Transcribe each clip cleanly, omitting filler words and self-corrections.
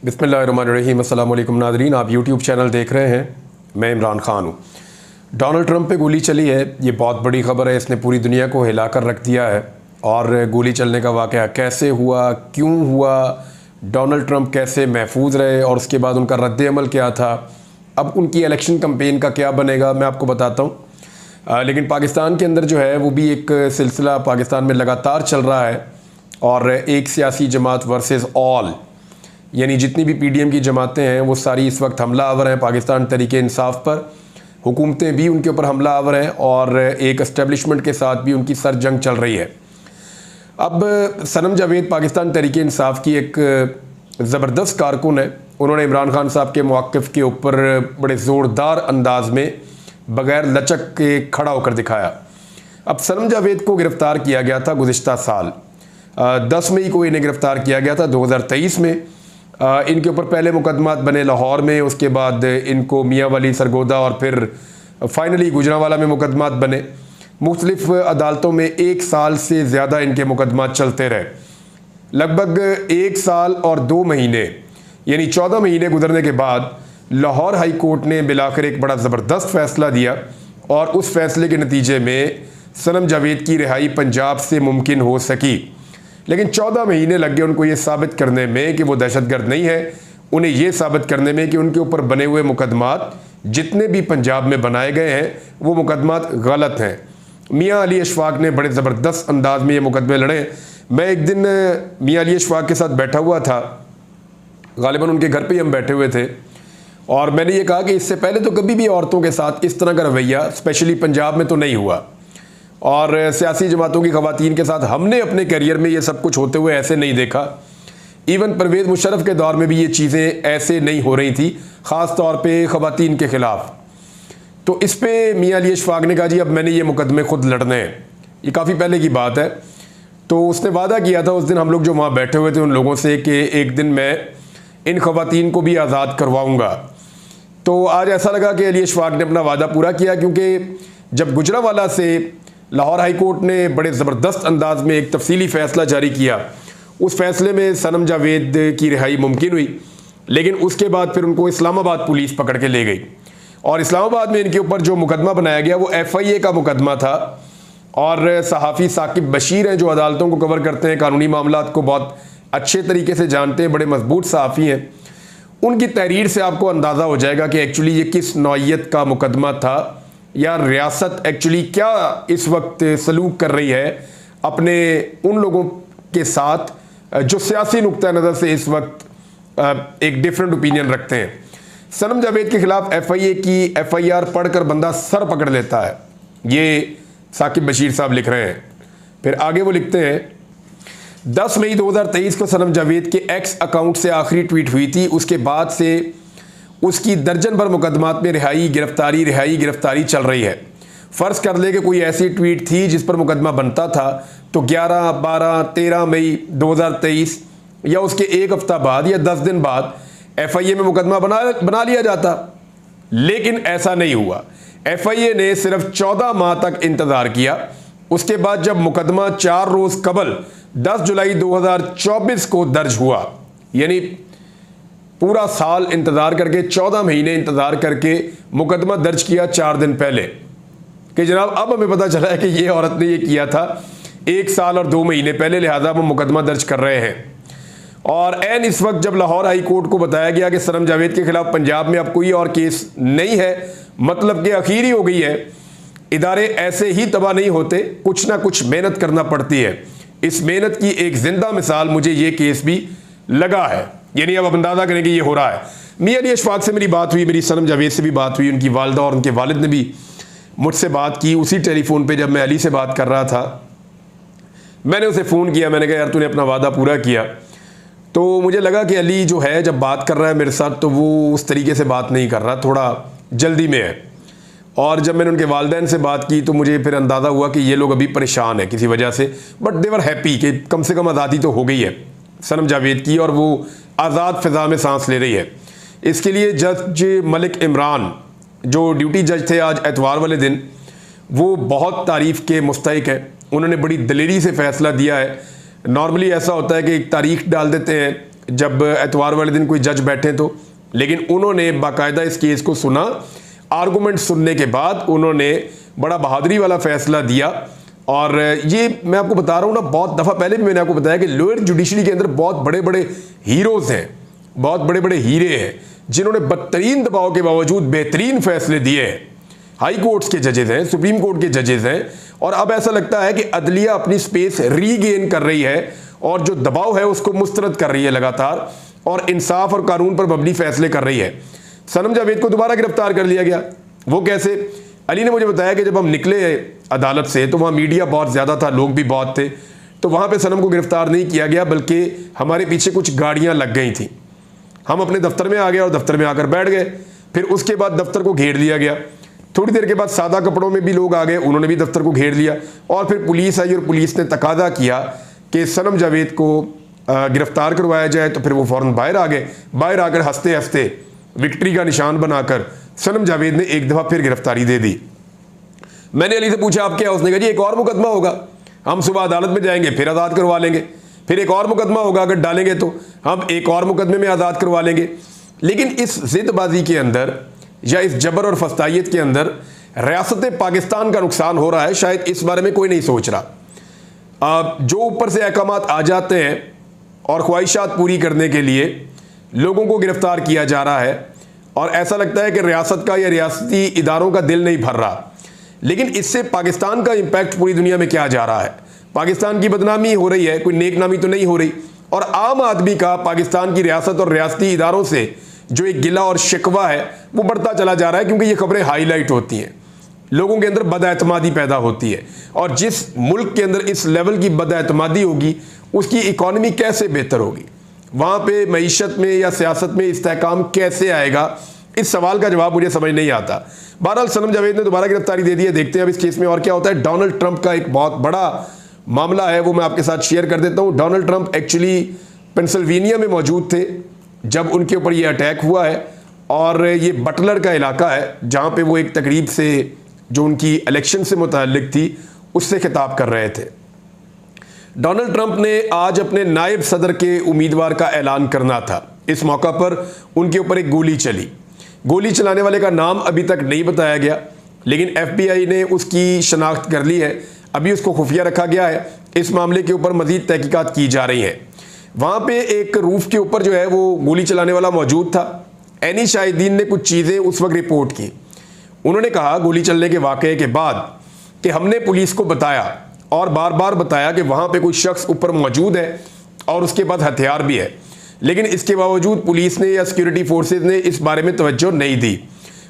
बिस्मिल्लाहिर्रहमानिर्रहीम। अस्सलाम वालेकुम नाज़रीन, आप यूट्यूब चैनल देख रहे हैं। मैं इमरान ख़ान हूँ। डोनाल्ड ट्रंप पे गोली चली है, ये बहुत बड़ी ख़बर है। इसने पूरी दुनिया को हिला कर रख दिया है। और गोली चलने का वाक़या कैसे हुआ, क्यों हुआ, डोनाल्ड ट्रंप कैसे महफूज रहे और उसके बाद उनका रद्द-ए-अमल क्या था, अब उनकी इलेक्शन कैंपेन का क्या बनेगा, मैं आपको बताता हूँ। लेकिन पाकिस्तान के अंदर जो है वो भी एक सिलसिला पाकिस्तान में लगातार चल रहा है। और एक सियासी जमात वर्सेस ऑल, यानी जितनी भी पीडीएम की जमातें हैं वो सारी इस वक्त हमला आवर हैं पाकिस्तान तरीके इंसाफ पर। हुकूमतें भी उनके ऊपर हमला आवर हैं और एक एस्टेब्लिशमेंट के साथ भी उनकी सर जंग चल रही है। अब सनम जावेद पाकिस्तान तरीके इंसाफ की एक ज़बरदस्त कारकुन है। उन्होंने इमरान खान साहब के मौक़िफ़ के ऊपर बड़े ज़ोरदार अंदाज में बग़ैर लचक के खड़ा होकर दिखाया। अब सनम जावेद को गिरफ़्तार किया गया था गुज़िश्ता साल 10 मई को इन्हें गिरफ़्तार किया गया था 2023 में। इनके ऊपर पहले मुकदमात बने लाहौर में, उसके बाद इनको मियाँ वाली, सरगोदा और फिर फाइनली गुजरांवाला में मुकदमात बने। मुख्तलिफ अदालतों में 1 साल से ज़्यादा इनके मुकदमात चलते रहे। लगभग 1 साल और 2 महीने यानी 14 महीने गुजरने के बाद लाहौर हाई कोर्ट ने बिलाकर एक बड़ा ज़बरदस्त फ़ैसला दिया और उस फैसले के नतीजे में सनम जावेद की रिहाई पंजाब से मुमकिन हो सकी। लेकिन 14 महीने लग गए उनको ये साबित करने में कि वो दहशतगर्द नहीं है, उन्हें ये साबित करने में कि उनके ऊपर बने हुए मुकदमात जितने भी पंजाब में बनाए गए हैं वो मुकदमात गलत हैं। मियाँ अली अशफाक ने बड़े ज़बरदस्त अंदाज में ये मुकदमे लड़े। मैं एक दिन मियाँ अली अशफाक के साथ बैठा हुआ था, गालिबन उनके घर पर ही हम बैठे हुए थे, और मैंने ये कहा कि इससे पहले तो कभी भी औरतों के साथ इस तरह का रवैया स्पेशली पंजाब में तो नहीं हुआ, और सियासी जमातों की ख़वातीन के साथ हमने अपने करियर में ये सब कुछ होते हुए ऐसे नहीं देखा। इवन परवेज़ मुशर्रफ के दौर में भी ये चीज़ें ऐसे नहीं हो रही थी, ख़ास तौर पे ख़वातीन के ख़िलाफ़। तो इस पे मियाँ अली अशफाक ने कहा जी अब मैंने ये मुकदमे ख़ुद लड़ने हैं। ये काफ़ी पहले की बात है। तो उसने वादा किया था उस दिन हम लोग जो वहाँ बैठे हुए थे उन लोगों से कि एक दिन मैं इन ख़वातीन को भी आज़ाद करवाऊँगा। तो आज ऐसा लगा कि अली अशफाक ने अपना वादा पूरा किया, क्योंकि जब गुजरांवाला से लाहौर हाई कोर्ट ने बड़े ज़बरदस्त अंदाज में एक तफसीली फ़ैसला जारी किया, उस फैसले में सनम जावेद की रिहाई मुमकिन हुई। लेकिन उसके बाद फिर उनको इस्लामाबाद पुलिस पकड़ के ले गई और इस्लामाबाद में इनके ऊपर जो मुकदमा बनाया गया वो FIA का मुकदमा था। और सहाफ़ी साकिब बशीर हैं जो अदालतों को कवर करते हैं, कानूनी मामलात को बहुत अच्छे तरीके से जानते हैं, बड़े मजबूत सहाफ़ी हैं। उनकी तहरीर से आपको अंदाज़ा हो जाएगा कि एक्चुअली ये किस नौइयत का मुकदमा था, या रियासत एक्चुअली क्या इस वक्त सलूक कर रही है अपने उन लोगों के साथ जो सियासी नुक्ता नज़र से इस वक्त एक डिफरेंट ओपिनियन रखते हैं। सनम जावेद के ख़िलाफ़ FIA की FIR पढ़कर बंदा सर पकड़ लेता है, ये साकिब बशीर साहब लिख रहे हैं। फिर आगे वो लिखते हैं 10 मई 2023 को सनम जावेद के X अकाउंट से आखिरी ट्वीट हुई थी। उसके बाद से उसकी दर्जन भर मुकदमात में रिहाई गिरफ्तारी चल रही है। फ़र्ज़ कर ले कि कोई ऐसी ट्वीट थी जिस पर मुकदमा बनता था तो 11, 12, 13 मई 2023 या उसके एक हफ्ता बाद या 10 दिन बाद FIA में मुकदमा बना लिया जाता। लेकिन ऐसा नहीं हुआ। FIA ने सिर्फ 14 माह तक इंतज़ार किया। उसके बाद जब मुकदमा 4 रोज़ कबल 10 जुलाई 2024 को दर्ज हुआ, यानी पूरा साल इंतज़ार करके 14 महीने इंतज़ार करके मुकदमा दर्ज किया 4 दिन पहले कि जनाब अब हमें पता चला है कि ये औरत ने ये किया था 1 साल और 2 महीने पहले, लिहाजा वो मुकदमा दर्ज कर रहे हैं। और एन इस वक्त जब लाहौर हाई कोर्ट को बताया गया कि सनम जावेद के ख़िलाफ़ पंजाब में अब कोई और केस नहीं है, मतलब कि आखिर ही हो गई है। इदारे ऐसे ही तबाह नहीं होते, कुछ ना कुछ मेहनत करना पड़ती है। इस मेहनत की एक ज़िंदा मिसाल मुझे ये केस भी लगा है। यानी अब अंदाज़ा करें कि ये हो रहा है। मियाँ अली अशफाक से मेरी बात हुई, मेरी सनम जावेद से भी बात हुई, उनकी वालिदा और उनके वालिद ने भी मुझसे बात की। उसी टेलीफोन पे जब मैं अली से बात कर रहा था मैंने उसे फ़ोन किया, मैंने कहा यार तूने अपना वादा पूरा किया। तो मुझे लगा कि अली जो है जब बात कर रहा है मेरे साथ तो वो उस तरीके से बात नहीं कर रहा, थोड़ा जल्दी में है। और जब मैंने उनके वालिदैन से बात की तो मुझे फिर अंदाज़ा हुआ कि ये लोग अभी परेशान हैं किसी वजह से, बट दे वर हैप्पी कि कम से कम आज़ादी तो हो गई है सनम जावेद की और वो आज़ाद फ़िज़ा में सांस ले रही है। इसके लिए जज मलिक इमरान जो ड्यूटी जज थे आज एतवार वाले दिन, वो बहुत तारीफ़ के मुस्तहिक हैं। उन्होंने बड़ी दलेरी से फ़ैसला दिया है। नॉर्मली ऐसा होता है कि एक तारीख डाल देते हैं जब एतवार वाले दिन कोई जज बैठे तो, लेकिन उन्होंने बाकायदा इस केस को सुना। आर्गूमेंट सुनने के बाद उन्होंने बड़ा बहादुरी वाला फैसला दिया। और ये मैं आपको बता रहा हूँ ना, बहुत दफ़ा पहले भी मैंने आपको बताया कि लोअर जुडिशरी के अंदर बहुत बड़े बड़े हीरोज़ हैं, बहुत बड़े बड़े हीरे हैं, जिन्होंने बदतरीन दबाव के बावजूद बेहतरीन फैसले दिए हैं। हाई कोर्ट्स के जजेस हैं, सुप्रीम कोर्ट के जजेस हैं, और अब ऐसा लगता है कि अदलिया अपनी स्पेस रीगेन कर रही है और जो दबाव है उसको मुस्तरद कर रही है लगातार, और इंसाफ और कानून पर मबनी फैसले कर रही है। सनम जावेद को दोबारा गिरफ्तार कर लिया गया। वो कैसे? अली ने मुझे बताया कि जब हम निकले अदालत से तो वहाँ मीडिया बहुत ज़्यादा था, लोग भी बहुत थे, तो वहाँ पे सनम को गिरफ्तार नहीं किया गया, बल्कि हमारे पीछे कुछ गाड़ियाँ लग गई थी। हम अपने दफ्तर में आ गए और दफ्तर में आकर बैठ गए। फिर उसके बाद दफ्तर को घेर लिया गया। थोड़ी देर के बाद सादा कपड़ों में भी लोग आ गए, उन्होंने भी दफ्तर को घेर लिया। और फिर पुलिस आई और पुलिस ने तकादा किया कि सनम जावेद को गिरफ्तार करवाया जाए, तो फिर वो फ़ौरन बाहर आ गए। बाहर आकर हंसते हंसते विक्ट्री का निशान बनाकर सनम जावेद ने एक दफ़ा फिर गिरफ्तारी दे दी। मैंने अली से पूछा आप क्या? उसने कहा जी एक और मुकदमा होगा, हम सुबह अदालत में जाएंगे फिर आज़ाद करवा लेंगे, फिर एक और मुकदमा होगा, अगर डालेंगे तो हम एक और मुकदमे में आज़ाद करवा लेंगे। लेकिन इस जिदबाजी के अंदर या इस जबर और फस्तायत के अंदर रियासत पाकिस्तान का नुकसान हो रहा है, शायद इस बारे में कोई नहीं सोच रहा। जो ऊपर से अहकामात आ जाते हैं और ख्वाहिशात पूरी करने के लिए लोगों को गिरफ्तार किया जा रहा है, और ऐसा लगता है कि रियासत का या रियासती इदारों का दिल नहीं भर रहा। लेकिन इससे पाकिस्तान का इम्पैक्ट पूरी दुनिया में क्या जा रहा है? पाकिस्तान की बदनामी हो रही है, कोई नेक नामी तो नहीं हो रही। और आम आदमी का पाकिस्तान की रियासत और रियासती इदारों से जो एक गिला और शिकवा है वो बढ़ता चला जा रहा है, क्योंकि ये खबरें हाईलाइट होती हैं, लोगों के अंदर बदएतमादी पैदा होती है। और जिस मुल्क के अंदर इस लेवल की बदएतमादी होगी उसकी इकॉनमी कैसे बेहतर होगी, वहाँ पे मईशत में या सियासत में इस्तेहकाम कैसे आएगा? इस सवाल का जवाब मुझे समझ नहीं आता। बहरहाल सनम जावेद ने दोबारा गिरफ्तारी दे दी है, देखते हैं अब इस केस में और क्या होता है। डोनाल्ड ट्रंप का एक बहुत बड़ा मामला है, वो मैं आपके साथ शेयर कर देता हूँ। डोनाल्ड ट्रंप एक्चुअली पेंसिल्वेनिया में मौजूद थे जब उनके ऊपर ये अटैक हुआ है, और ये बटलर का इलाका है जहाँ पे वो एक तकरीब से जो उनकी इलेक्शन से मुताल्लिक थी उससे खिताब कर रहे थे। डोनाल्ड ट्रंप ने आज अपने नायब सदर के उम्मीदवार का ऐलान करना था। इस मौका पर उनके ऊपर एक गोली चली। गोली चलाने वाले का नाम अभी तक नहीं बताया गया, लेकिन FBI ने उसकी शनाख्त कर ली है। अभी उसको खुफिया रखा गया है। इस मामले के ऊपर मजीद तहकीकात की जा रही हैं। वहाँ पे एक रूफ के ऊपर जो है वो गोली चलाने वाला मौजूद था। एनी शाहिदीन ने कुछ चीज़ें उस वक्त रिपोर्ट की। उन्होंने कहा गोली चलने के वाक़े के बाद कि हमने पुलिस को बताया और बार बार बताया कि वहाँ पे कोई शख्स ऊपर मौजूद है और उसके पास हथियार भी है, लेकिन इसके बावजूद पुलिस ने या सिक्योरिटी फोर्सेज ने इस बारे में तवज्जो नहीं दी।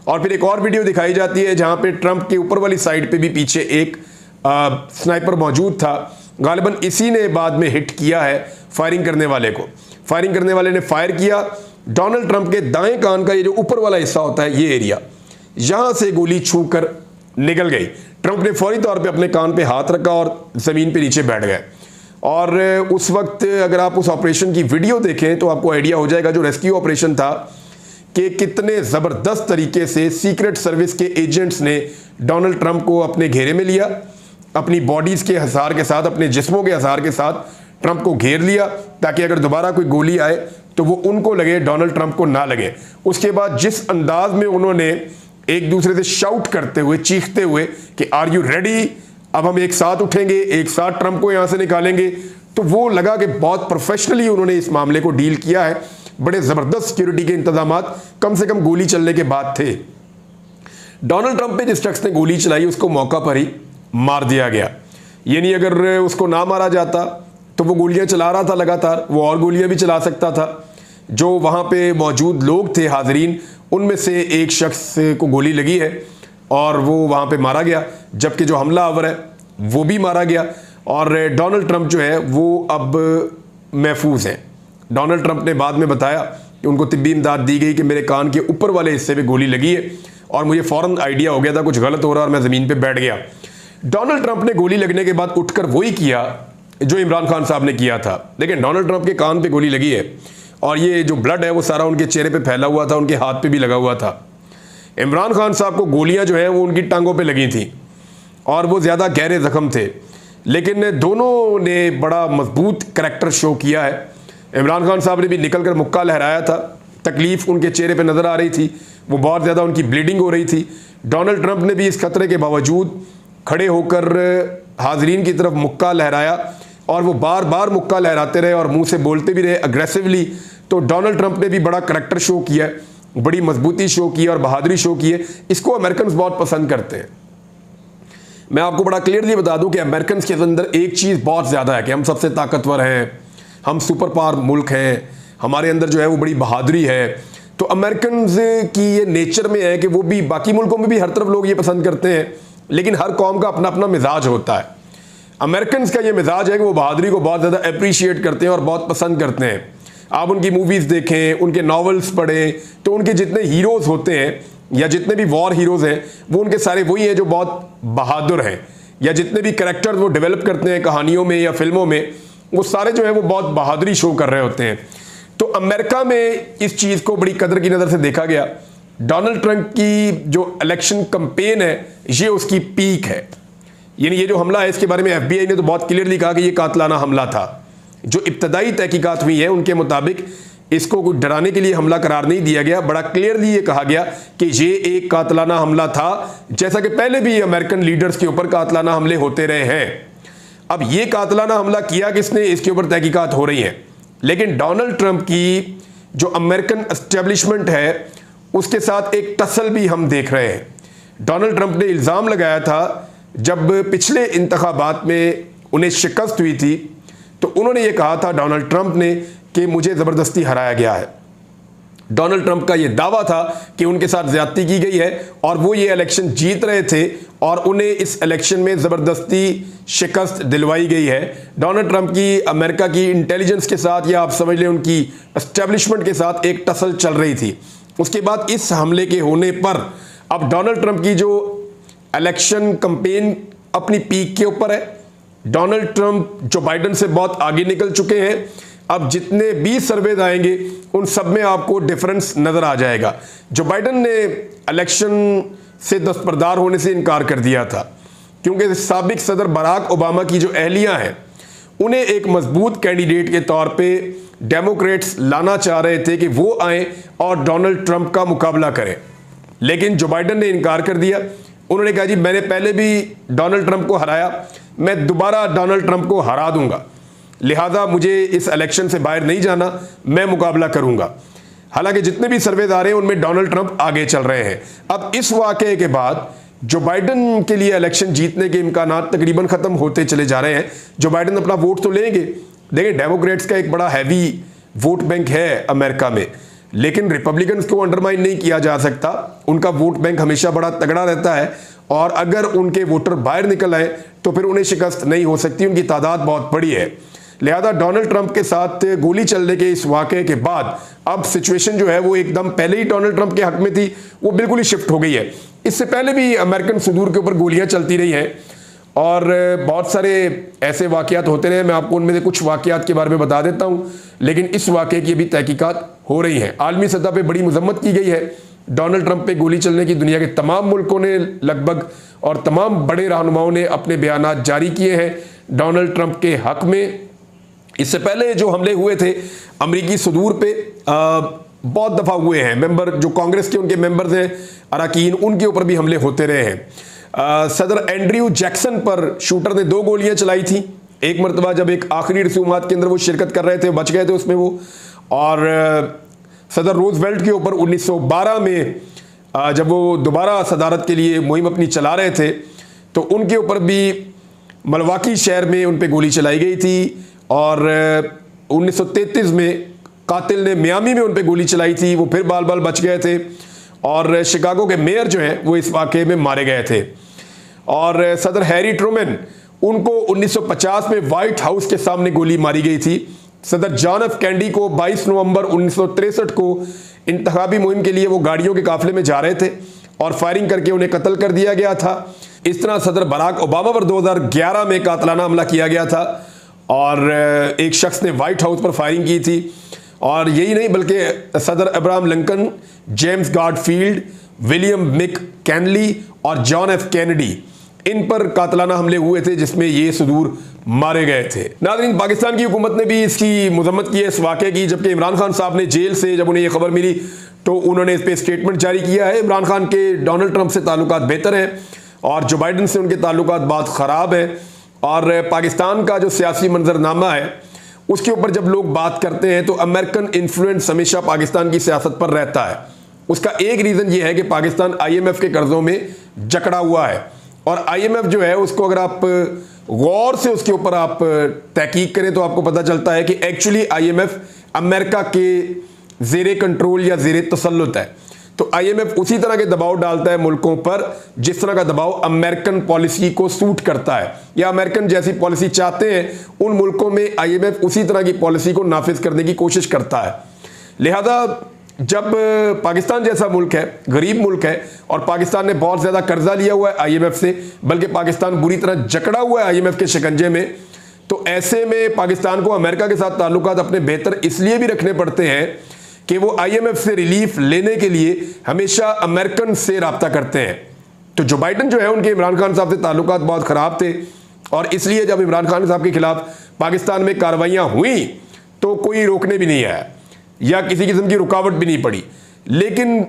और फिर एक और वीडियो दिखाई जाती है जहाँ पे ट्रंप के ऊपर वाली साइड पे भी पीछे एक स्नाइपर मौजूद था। गालिबन इसी ने बाद में हिट किया है फायरिंग करने वाले को। फायरिंग करने वाले ने फायर किया। डोनाल्ड ट्रंप के दाएं कान का ये जो ऊपर वाला हिस्सा होता है, ये एरिया, यहाँ से गोली छू कर निकल गई। ट्रंप ने फौरी तौर पे अपने कान पे हाथ रखा और ज़मीन पे नीचे बैठ गए। और उस वक्त अगर आप उस ऑपरेशन की वीडियो देखें तो आपको आइडिया हो जाएगा जो रेस्क्यू ऑपरेशन था कि कितने ज़बरदस्त तरीके से सीक्रेट सर्विस के एजेंट्स ने डोनाल्ड ट्रंप को अपने घेरे में लिया, अपनी बॉडीज़ के हसार के साथ, अपने जिस्मों के हसार के साथ ट्रंप को घेर लिया, ताकि अगर दोबारा कोई गोली आए तो वो उनको लगे, डोनाल्ड ट्रंप को ना लगे। उसके बाद जिस अंदाज में उन्होंने एक दूसरे से शाउट करते हुए, चीखते हुए कि आर यू रेडी, अब हम एक साथ उठेंगे, एक साथ ट्रंप को यहाँ से निकालेंगे, तो वो लगा कि बहुत प्रोफेशनली उन्होंने इस मामले को डील किया है। बड़े ज़बरदस्त सिक्योरिटी के इंतजामात कम से कम गोली चलने के बाद थे। डोनाल्ड ट्रंप पे जिस शख्स ने गोली चलाई उसको मौका पर ही मार दिया गया। यानी अगर उसको ना मारा जाता तो वो गोलियां चला रहा था लगातार, वो और गोलियां भी चला सकता था। जो वहाँ पे मौजूद लोग थे हाजरीन, उनमें से एक शख्स को गोली लगी है और वो वहाँ पे मारा गया, जबकि जो हमलावर है वो भी मारा गया। और डोनाल्ड ट्रंप जो है वो अब महफूज हैं। डोनाल्ड ट्रंप ने बाद में बताया कि उनको तिब्बी इमदाद दी गई कि मेरे कान के ऊपर वाले हिस्से पे गोली लगी है और मुझे फ़ौरन आइडिया हो गया था कुछ गलत हो रहा है और मैं ज़मीन पे बैठ गया। डोनाल्ड ट्रंप ने गोली लगने के बाद उठकर वही किया जो इमरान खान साहब ने किया था। लेकिन डोनाल्ड ट्रंप के कान पे गोली लगी है और ये जो ब्लड है वो सारा उनके चेहरे पे फैला हुआ था, उनके हाथ पे भी लगा हुआ था। इमरान खान साहब को गोलियां जो है वो उनकी टांगों पे लगी थी और वो ज़्यादा गहरे ज़ख्म थे, लेकिन दोनों ने बड़ा मजबूत करैक्टर शो किया है। इमरान खान साहब ने भी निकल कर मुक्का लहराया था, तकलीफ उनके चेहरे पे नज़र आ रही थी, वो बहुत ज़्यादा उनकी ब्लीडिंग हो रही थी। डोनाल्ड ट्रंप ने भी इस खतरे के बावजूद खड़े होकर हाजरीन की तरफ मुक्का लहराया और वो बार बार मुक्का लहराते रहे और मुंह से बोलते भी रहे अग्रेसिवली। तो डोनाल्ड ट्रंप ने भी बड़ा करैक्टर शो किया है, बड़ी मजबूती शो की है और बहादुरी शो की है। इसको अमेरिकन बहुत पसंद करते हैं। मैं आपको बड़ा क्लियरली बता दूं कि अमेरिकन के अंदर एक चीज़ बहुत ज़्यादा है कि हम सबसे ताकतवर हैं, हम सुपर पावर मुल्क हैं, हमारे अंदर जो है वो बड़ी बहादुरी है। तो अमेरिकन की ये नेचर में है कि वो भी, बाकी मुल्कों में भी हर तरफ लोग ये पसंद करते हैं, लेकिन हर कौम का अपना अपना मिजाज होता है। अमेरिकन का ये मिजाज है कि वो बहादुरी को बहुत ज़्यादा अप्रिशिएट करते हैं और बहुत पसंद करते हैं। आप उनकी मूवीज़ देखें, उनके नॉवेल्स पढ़ें, तो उनके जितने हीरोज़ होते हैं या जितने भी वॉर हीरोज़ हैं वो उनके सारे वही हैं जो बहुत बहादुर हैं, या जितने भी कैरेक्टर्स वो डेवलप करते हैं कहानियों में या फिल्मों में, वो सारे जो है वो बहुत बहादुरी शो कर रहे होते हैं। तो अमेरिका में इस चीज़ को बड़ी कदर की नज़र से देखा गया। डोनाल्ड ट्रंप की जो इलेक्शन कैंपेन है ये उसकी पीक है। यानी ये जो हमला है इसके बारे में FBI ने तो बहुत क्लियरली कहा कि ये कातलाना हमला था। जो इब्तदाई तहकीकात हुई है उनके मुताबिक इसको कोई डराने के लिए हमला करार नहीं दिया गया, बड़ा क्लियरली ये कहा गया कि ये एक कातलाना हमला था, जैसा कि पहले भी अमेरिकन लीडर्स के ऊपर कातलाना हमले होते रहे हैं। अब ये कातलाना हमला किया किसने, इसके ऊपर तहकीकात हो रही है। लेकिन डोनाल्ड ट्रंप की जो अमेरिकन एस्टेब्लिशमेंट है उसके साथ एक टसल भी हम देख रहे हैं। डोनाल्ड ट्रंप ने इल्ज़ाम लगाया था जब पिछले इंतखाबात में उन्हें शिकस्त हुई थी, तो उन्होंने ये कहा था डोनाल्ड ट्रंप ने कि मुझे ज़बरदस्ती हराया गया है। डोनाल्ड ट्रंप का ये दावा था कि उनके साथ ज़्यादती की गई है और वो ये इलेक्शन जीत रहे थे और उन्हें इस इलेक्शन में ज़बरदस्ती शिकस्त दिलवाई गई है। डोनाल्ड ट्रंप की अमेरिका की इंटेलिजेंस के साथ, या आप समझ लें उनकी एस्टेब्लिशमेंट के साथ एक टसल चल रही थी। उसके बाद इस हमले के होने पर अब डोनाल्ड ट्रंप की जो इलेक्शन कैंपेन अपनी पीक के ऊपर है। डोनाल्ड ट्रंप जो बाइडन से बहुत आगे निकल चुके हैं। अब जितने भी सर्वेज आएंगे उन सब में आपको डिफरेंस नजर आ जाएगा। जो बाइडन ने इलेक्शन से दस्तबरदार होने से इनकार कर दिया था, क्योंकि साबिक सदर बराक ओबामा की जो अहलियां हैं उन्हें एक मजबूत कैंडिडेट के तौर पे डेमोक्रेट्स लाना चाह रहे थे कि वो आए और डोनाल्ड ट्रंप का मुकाबला करें, लेकिन जो बाइडन ने इनकार कर दिया। उन्होंने कहा जी मैंने पहले भी डोनाल्ड ट्रंप को हराया, मैं दोबारा डोनाल्ड ट्रंप को हरा दूंगा, लिहाजा मुझे इस इलेक्शन से बाहर नहीं जाना, मैं मुकाबला करूंगा। हालांकि जितने भी सर्वेज आ रहे हैं उनमें डोनाल्ड ट्रंप आगे चल रहे हैं। अब इस वाकये के बाद जो बाइडन के लिए इलेक्शन जीतने के इम्कानात तकरीबन खत्म होते चले जा रहे हैं। जो बाइडन अपना वोट तो लेंगे, देखिए डेमोक्रेट्स का एक बड़ा हैवी वोट बैंक है अमेरिका में, लेकिन रिपब्लिकन्स को अंडरमाइन नहीं किया जा सकता। उनका वोट बैंक हमेशा बड़ा तगड़ा रहता है और अगर उनके वोटर बाहर निकल आए तो फिर उन्हें शिकस्त नहीं हो सकती, उनकी तादाद बहुत बड़ी है। लिहाजा डोनाल्ड ट्रंप के साथ गोली चलने के इस वाकये के बाद अब सिचुएशन जो है वो एकदम, पहले ही डोनाल्ड ट्रंप के हक में थी, वो बिल्कुल ही शिफ्ट हो गई है। इससे पहले भी अमेरिकन सुदूर के ऊपर गोलियां चलती रही हैं और बहुत सारे ऐसे वाकयात होते रहे। मैं आपको उनमें से कुछ वाकयात के बारे में बता देता हूं, लेकिन इस वाकये की अभी तहकीकात हो रही हैं। आलमी सतह पे बड़ी मजम्मत की गई है डोनाल्ड ट्रंप पे गोली चलने की। दुनिया के तमाम मुल्कों ने लगभग और तमाम बड़े रहनुमाओं ने अपने बयानात जारी किए हैं डोनाल्ड ट्रंप के हक में। इससे पहले जो हमले हुए थे अमरीकी सुदूर पे बहुत दफ़ा हुए हैं। मेंबर जो कांग्रेस के उनके मेंबर्स हैं अरकान, उनके ऊपर भी हमले होते रहे हैं। सदर एंड्रयू जैक्सन पर शूटर ने 2 गोलियां चलाई थी। एक मरतबा जब एक आखिरी रसूमात के अंदर वो शिरकत कर रहे थे, बच गए थे उसमें वो। और सदर रूजवेल्ट के ऊपर 1912 में जब वो दोबारा सदारत के लिए मुहिम अपनी चला रहे थे तो उनके ऊपर भी मिल्वॉकी शहर में उन पर गोली चलाई गई थी। और 1933 में कातिल ने मियामी में उन पर गोली चलाई थी, वो फिर बाल बाल बच गए थे। और शिकागो के मेयर जो हैं वो इस वाक़े में मारे गए थे। और सदर हैरी ट्रूमैन, उनको 1950 में वाइट हाउस के सामने गोली मारी गई थी। सदर जॉन एफ कैनेडी को 22 नवंबर 1963 को इंतखाबी मुहिम के लिए वो गाड़ियों के काफिले में जा रहे थे और फायरिंग करके उन्हें कत्ल कर दिया गया था। इस तरह सदर बराक ओबामा पर 2011 में कातलाना हमला किया गया था और एक शख्स ने व्हाइट हाउस पर फायरिंग की थी। और यही नहीं बल्कि सदर Abraham Lincoln, James Garfield, William McKinley और जॉन एफ कैनेडी, इन पर कातलाना हमले हुए थे जिसमें ये सुदूर मारे गए थे। नाज़रीन, पाकिस्तान की हुकूमत ने भी इसकी मजम्मत की है इस वाक़े की, जबकि इमरान खान साहब ने जेल से जब उन्हें यह खबर मिली तो उन्होंने इस पर स्टेटमेंट जारी किया है। इमरान खान के डोनाल्ड ट्रंप से ताल्लुकात बेहतर हैं और जो बाइडन से उनके ताल्लुकात बहुत ख़राब है। और पाकिस्तान का जो सियासी मंजरनामा है उसके ऊपर जब लोग बात करते हैं तो अमेरिकन इन्फ्लुएंस हमेशा पाकिस्तान की सियासत पर रहता है। उसका एक रीज़न ये है कि पाकिस्तान IMF के कर्ज़ों में जकड़ा हुआ है और IMF जो है उसको अगर आप गौर से उसके ऊपर आप तहकीक करें तो आपको पता चलता है कि एक्चुअली IMF अमेरिका के ज़ेरे कंट्रोल या ज़ेरे तसल्लुत है। तो IMF उसी तरह के दबाव डालता है मुल्कों पर जिस तरह का दबाव अमेरिकन पॉलिसी को सूट करता है या अमेरिकन जैसी पॉलिसी चाहते हैं उन मुल्कों में IMF उसी तरह की पॉलिसी को नाफिज करने की कोशिश करता है। लिहाजा जब पाकिस्तान जैसा मुल्क है, गरीब मुल्क है और पाकिस्तान ने बहुत ज़्यादा कर्जा लिया हुआ है IMF से, बल्कि पाकिस्तान बुरी तरह जकड़ा हुआ है IMF के शिकंजे में, तो ऐसे में पाकिस्तान को अमेरिका के साथ ताल्लुकात अपने बेहतर इसलिए भी रखने पड़ते हैं कि वो IMF से रिलीफ लेने के लिए हमेशा अमेरिकन से रब्ता करते हैं। तो जो बाइडन जो है उनके इमरान खान साहब से ताल्लुकात बहुत ख़राब थे और इसलिए जब इमरान खान साहब के खिलाफ पाकिस्तान में कार्रवाइयाँ हुई तो कोई रोकने भी नहीं आया या किसी किस्म की रुकावट भी नहीं पड़ी। लेकिन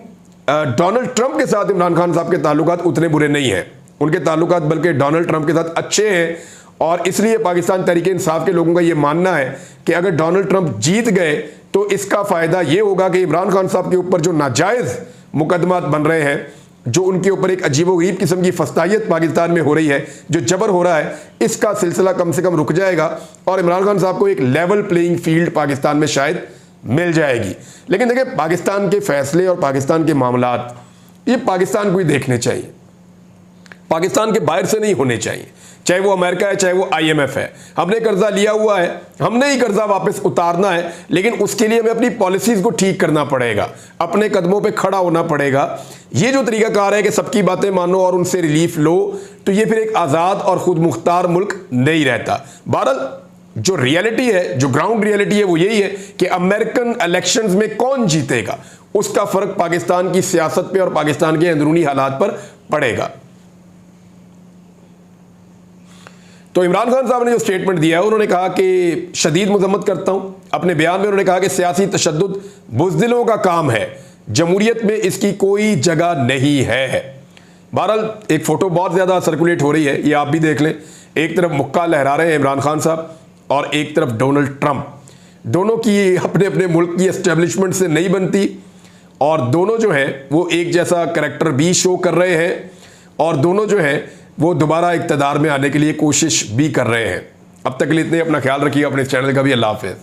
डोनाल्ड ट्रंप के साथ इमरान खान साहब के ताल्लुकात उतने बुरे नहीं हैं, उनके ताल्लुकात बल्कि डोनाल्ड ट्रंप के साथ अच्छे हैं। और इसलिए पाकिस्तान तहरीक इंसाफ के लोगों का ये मानना है कि अगर डोनाल्ड ट्रंप जीत गए तो इसका फ़ायदा ये होगा कि इमरान खान साहब के ऊपर जो नाजायज़ मुकदमात बन रहे हैं, जो उनके ऊपर एक अजीबोगरीब किस्म की फस्तायत पाकिस्तान में हो रही है, जो जबर हो रहा है, इसका सिलसिला कम से कम रुक जाएगा और इमरान खान साहब को एक लेवल प्लेइंग फील्ड पाकिस्तान में शायद मिल जाएगी। लेकिन देखिए, पाकिस्तान के फैसले और पाकिस्तान के मामलात ये पाकिस्तान को ही देखने चाहिए, पाकिस्तान के बाहर से नहीं होने चाहिए। चाहे वो अमेरिका है, चाहे वो IMF है। हमने कर्जा लिया हुआ है, हमने ही कर्जा वापस उतारना है, लेकिन उसके लिए हमें अपनी पॉलिसीज को ठीक करना पड़ेगा, अपने कदमों पे खड़ा होना पड़ेगा। ये जो तरीकाकार है कि सबकी बातें मानो और उनसे रिलीफ लो, तो ये फिर एक आज़ाद और खुद मुख्तार मुल्क नहीं रहता। बहरहाल जो रियलिटी है, जो ग्राउंड रियलिटी है, वो यही है कि अमेरिकन इलेक्शंस में कौन जीतेगा उसका फ़र्क पाकिस्तान की सियासत पे और पाकिस्तान के अंदरूनी हालात पर पड़ेगा। तो इमरान खान साहब ने जो स्टेटमेंट दिया है, उन्होंने कहा कि शदीद मजम्मत करता हूं। अपने बयान में उन्होंने कहा कि सियासी तशद्दुद बुज़दिलों का काम है, जमहूरियत में इसकी कोई जगह नहीं है। बहरहाल एक फ़ोटो बहुत ज़्यादा सर्कुलेट हो रही है, ये आप भी देख लें। एक तरफ मुक्का लहरा रहे हैं इमरान खान साहब और एक तरफ डोनाल्ड ट्रंप। दोनों की अपने अपने मुल्क की एस्टेब्लिशमेंट से नहीं बनती और दोनों जो है वो एक जैसा करैक्टर भी शो कर रहे हैं और दोनों जो है वो दोबारा इक़्तिदार में आने के लिए कोशिश भी कर रहे हैं। अब तक के लिए इतने, अपना ख्याल रखिए, अपने चैनल का भी। अल्लाह हाफ़िज़।